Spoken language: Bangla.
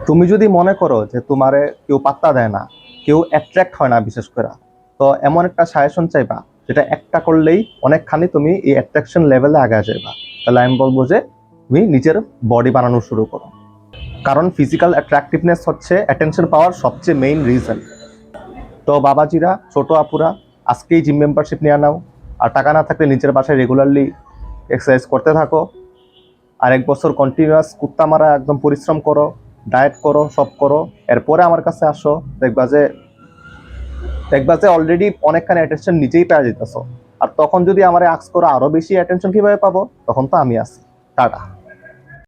তুমি যদি মনে করো যে তোমারে কেউ পাত্তা দেয় না, কেউ অ্যাট্রাক্ট হয় না বিশেষ করে, তো এমন একটা সাজেশন চাইবা যেটা একটা করলেই অনেকখানি তুমি এই অ্যাট্রাকশন লেভেলে আগে যাইবা। তাহলে আমি বলবো যে তুমি নিজের বডি বানানো শুরু করো। কারণ ফিজিক্যাল অ্যাট্রাকটিভনেস হচ্ছে অ্যাটেনশন পাওয়ার সবচেয়ে মেইন রিজন। তো বাবাজিরা, ছোট আপুরা, আজকেই জিম মেম্বারশিপ নিয়ে নাও। আর টাকা না থাকলে নিজের বাসায় রেগুলারলি এক্সারসাইজ করতে থাকো। আর 1 বছর কন্টিনিউয়াস কুত্তা মারা একদম পরিশ্রম করো, ডায়েট করো, সব করো। এরপরে আমার কাছে আসো, দেখবা যে অলরেডি অনেকখানি অ্যাটেনশন নিজেই পেয়ে যেতেছো। আর তখন যদি আমার আক্স করো আরো বেশি অ্যাটেনশন কিভাবে পাবো, তখন তো আমি আছি। টাটা।